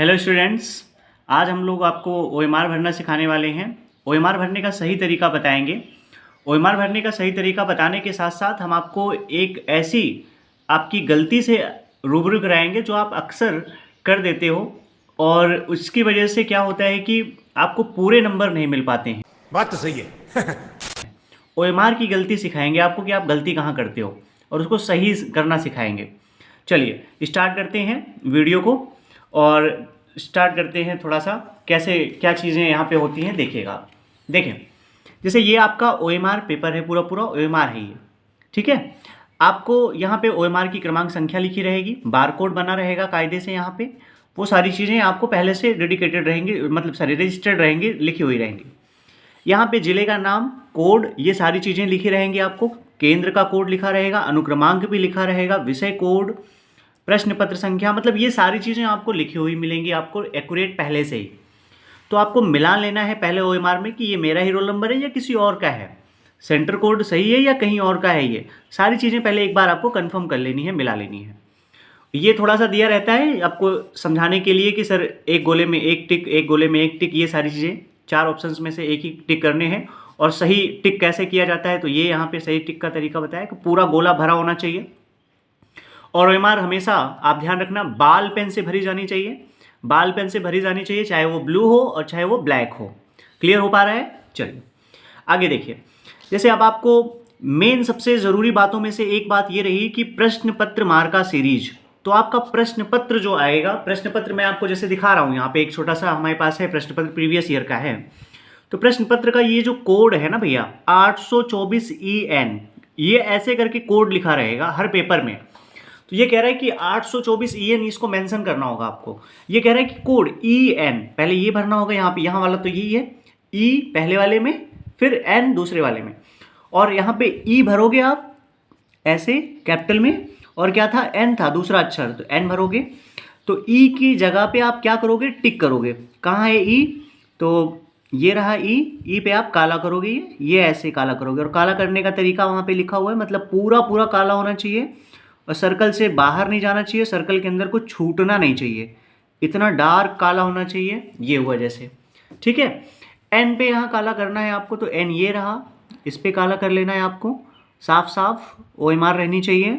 Hello students, आज हम लोग आपको ओएमआर भरना सिखाने वाले हैं। ओएमआर भरने का सही तरीका बताएंगे। ओएमआर भरने का सही तरीका बताने के साथ साथ हम आपको एक ऐसी आपकी गलती से रूबरू कराएंगे जो आप अक्सर कर देते हो और उसकी वजह से क्या होता है कि आपको पूरे नंबर नहीं मिल पाते हैं। बात तो सही है। ओएमआर की गलती सिखाएंगे आपको कि आप गलती कहाँ करते हो और उसको सही करना सिखाएंगे। चलिए स्टार्ट करते हैं वीडियो को और स्टार्ट करते हैं थोड़ा सा कैसे क्या चीज़ें यहाँ पे होती हैं देखिएगा। देखें, जैसे ये आपका ओएमआर पेपर है, पूरा पूरा ओएमआर है ये, ठीक है। आपको यहाँ पे ओएमआर की क्रमांक संख्या लिखी रहेगी, बार कोड बना रहेगा कायदे से। यहाँ पे वो सारी चीज़ें आपको पहले से डेडिकेटेड रहेंगी, मतलब सारी रजिस्टर्ड रहेंगी, लिखी हुई रहेंगी। यहाँ पे जिले का नाम, कोड, ये सारी चीज़ें लिखी रहेंगी। आपको केंद्र का कोड लिखा रहेगा, अनुक्रमांक भी लिखा रहेगा, विषय कोड, प्रश्न पत्र संख्या, मतलब ये सारी चीज़ें आपको लिखी हुई मिलेंगी आपको एक्यूरेट पहले से ही। तो आपको मिलान लेना है पहले ओएमआर में कि ये मेरा ही रोल नंबर है या किसी और का है, सेंटर कोड सही है या कहीं और का है। ये सारी चीज़ें पहले एक बार आपको कंफर्म कर लेनी है, मिला लेनी है। ये थोड़ा सा दिया रहता है आपको समझाने के लिए कि सर एक गोले में एक टिक, एक गोले में एक टिक, ये सारी चीज़ें 4 ऑप्शंस में से एक ही टिक करने हैं। और सही टिक कैसे किया जाता है, तो ये यहाँ पे सही टिक का तरीका बताया कि पूरा गोला भरा होना चाहिए। और ओएमआर हमेशा आप ध्यान रखना बाल पेन से भरी जानी चाहिए, बाल पेन से भरी जानी चाहिए, चाहे वो ब्लू हो और चाहे वो ब्लैक हो। क्लियर हो पा रहा है? चलिए आगे देखिए। जैसे अब आपको मेन सबसे ज़रूरी बातों में से एक बात ये रही कि प्रश्न पत्र मार्का सीरीज। तो आपका प्रश्न पत्र जो आएगा, प्रश्न पत्र मैं आपको जैसे दिखा रहा हूँ यहाँ पे, एक छोटा सा हमारे पास है प्रश्न पत्र, प्रीवियस ईयर का है। तो प्रश्न पत्र का ये जो कोड है ना भैया, 824EN, ये ऐसे करके कोड लिखा रहेगा हर पेपर में। तो ये कह रहा है कि 824EN, इसको मेंशन करना होगा आपको। ये कह रहा है कि कोड EN पहले ये भरना होगा यहाँ पे, यहाँ वाला तो यही है, E पहले वाले में, फिर N दूसरे वाले में, और यहाँ पे E भरोगे आप ऐसे कैपिटल में, और क्या था, N था दूसरा अक्षर, तो N भरोगे। तो E की जगह पे आप क्या करोगे, टिक करोगे। कहाँ है E, तो ये रहा E पे आप काला करोगे, ये ऐसे काला करोगे, और काला करने का तरीका वहाँ पे लिखा हुआ है, मतलब पूरा पूरा काला होना चाहिए और सर्कल से बाहर नहीं जाना चाहिए, सर्कल के अंदर कुछ छूटना नहीं चाहिए, इतना डार्क काला होना चाहिए। ये हुआ जैसे, ठीक है। एन पे यहाँ काला करना है आपको, तो एन ये रहा, इस पे काला कर लेना है आपको। साफ साफ ओएमआर रहनी चाहिए,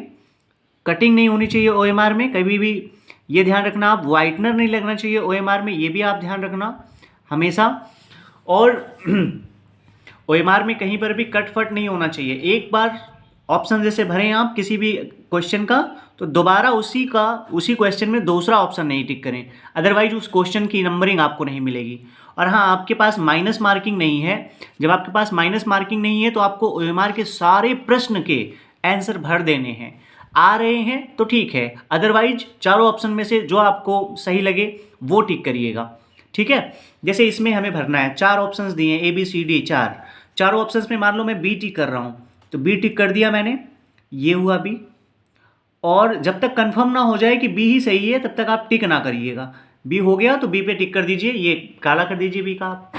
कटिंग नहीं होनी चाहिए ओएमआर में कभी भी, ये ध्यान रखना। आप वाइटनर नहीं लगना चाहिए ओएमआर में, ये भी आप ध्यान रखना हमेशा। और ओएमआर में कहीं पर भी कट फट नहीं होना चाहिए। एक बार ऑप्शन जैसे भरें आप किसी भी क्वेश्चन का, तो दोबारा उसी क्वेश्चन में दूसरा ऑप्शन नहीं टिक करें, अदरवाइज उस क्वेश्चन की नंबरिंग आपको नहीं मिलेगी। और हाँ, आपके पास माइनस मार्किंग नहीं है। जब आपके पास माइनस मार्किंग नहीं है तो आपको ओएमआर के सारे प्रश्न के आंसर भर देने हैं। आ रहे हैं तो ठीक है, अदरवाइज चारों ऑप्शन में से जो आपको सही लगे वो टिक करिएगा, ठीक है। जैसे इसमें हमें भरना है, 4 ऑप्शंस दिए हैं, ABCD 4, चारों ऑप्शंस में मान लो मैं B टिक कर रहा हूँ, तो B टिक कर दिया मैंने, ये हुआ B। और जब तक कंफर्म ना हो जाए कि B ही सही है तब तक आप टिक ना करिएगा। B हो गया तो B पे टिक कर दीजिए, ये काला कर दीजिए B का आप।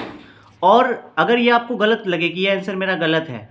और अगर ये आपको गलत लगे कि ये आंसर मेरा गलत है,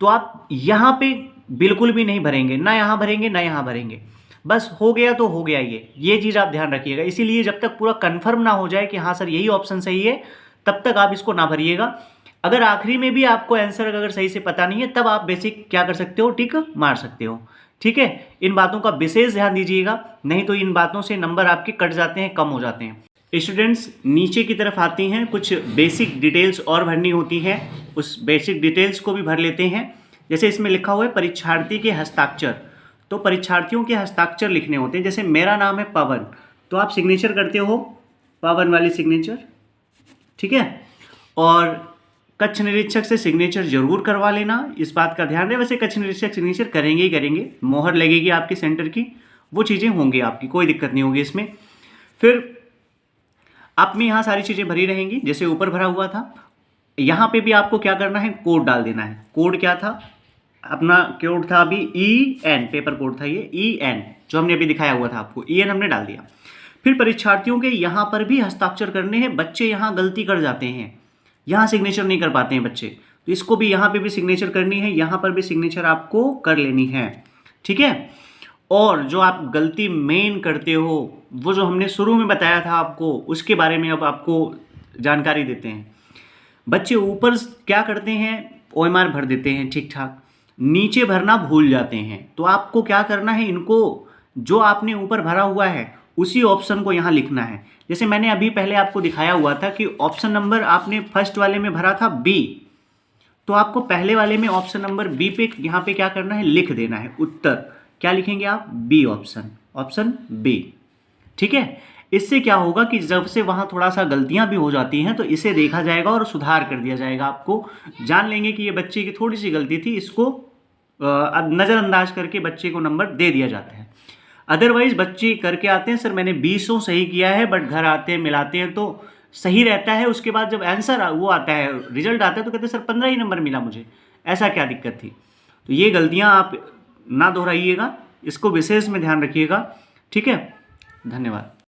तो आप यहाँ पे बिल्कुल भी नहीं भरेंगे, ना यहाँ भरेंगे ना यहाँ भरेंगे, बस हो गया तो हो गया। ये चीज़ आप ध्यान रखिएगा। इसीलिए जब तक पूरा कंफर्म ना हो जाए कि हाँ सर यही ऑप्शन सही है, तब तक आप इसको ना भरिएगा। अगर आखिरी में भी आपको आंसर अगर सही से पता नहीं है, तब आप बेसिक क्या कर सकते हो, टिक मार सकते हो, ठीक है। इन बातों का विशेष ध्यान दीजिएगा, नहीं तो इन बातों से नंबर आपके कट जाते हैं, कम हो जाते हैं। स्टूडेंट्स नीचे की तरफ आती हैं, कुछ बेसिक डिटेल्स और भरनी होती हैं, उस बेसिक डिटेल्स को भी भर लेते हैं। जैसे इसमें लिखा हुआ है परीक्षार्थी के हस्ताक्षर, तो परीक्षार्थियों के हस्ताक्षर लिखने होते हैं। जैसे मेरा नाम है पवन, तो आप सिग्नेचर करते हो पवन वाली सिग्नेचर, ठीक है। और कक्ष निरीक्षक से सिग्नेचर जरूर करवा लेना, इस बात का ध्यान रहे। वैसे कक्ष निरीक्षक सिग्नेचर करेंगे ही करेंगे, मोहर लगेगी आपके सेंटर की, वो चीज़ें होंगी आपकी, कोई दिक्कत नहीं होगी इसमें। फिर आप में यहाँ सारी चीज़ें भरी रहेंगी जैसे ऊपर भरा हुआ था। यहाँ पे भी आपको क्या करना है, कोड डाल देना है। कोड क्या था अपना, कोड था अभी EN, पेपर कोड था ये EN, जो हमने अभी दिखाया हुआ था आपको, EN हमने डाल दिया। फिर परीक्षार्थियों के यहाँ पर भी हस्ताक्षर करने हैं। बच्चे यहाँ गलती कर जाते हैं, यहाँ सिग्नेचर नहीं कर पाते हैं बच्चे, तो इसको भी यहाँ पे भी सिग्नेचर करनी है, यहाँ पर भी सिग्नेचर आपको कर लेनी है, ठीक है। और जो आप गलती मेन करते हो, वो जो हमने शुरू में बताया था आपको, उसके बारे में अब आपको जानकारी देते हैं। बच्चे ऊपर क्या करते हैं, OMR भर देते हैं ठीक ठाक, नीचे भरना भूल जाते हैं। तो आपको क्या करना है, इनको जो आपने ऊपर भरा हुआ है उसी ऑप्शन को यहाँ लिखना है। जैसे मैंने अभी पहले आपको दिखाया हुआ था कि ऑप्शन नंबर आपने फर्स्ट वाले में भरा था बी, तो आपको पहले वाले में ऑप्शन नंबर बी पे यहाँ पे क्या करना है, लिख देना है उत्तर। क्या लिखेंगे आप, बी ऑप्शन, ऑप्शन बी। ठीक है, इससे क्या होगा कि जब से वहाँ थोड़ा सा गलतियाँ भी हो जाती हैं तो इसे देखा जाएगा और सुधार कर दिया जाएगा। आपको जान लेंगे कि ये बच्चे की थोड़ी सी गलती थी, इसको अब नज़रअंदाज करके बच्चे को नंबर दे दिया जाता है। अदरवाइज बच्चे करके आते हैं, सर मैंने 20 सही किया है, बट घर आते हैं मिलाते हैं तो सही रहता है, उसके बाद जब आंसर वो आता है, रिजल्ट आता है, तो कहते हैं सर 15 ही नंबर मिला मुझे, ऐसा क्या दिक्कत थी। तो ये गलतियाँ आप ना दोहराइएगा, इसको विशेष में ध्यान रखिएगा। ठीक है, धन्यवाद।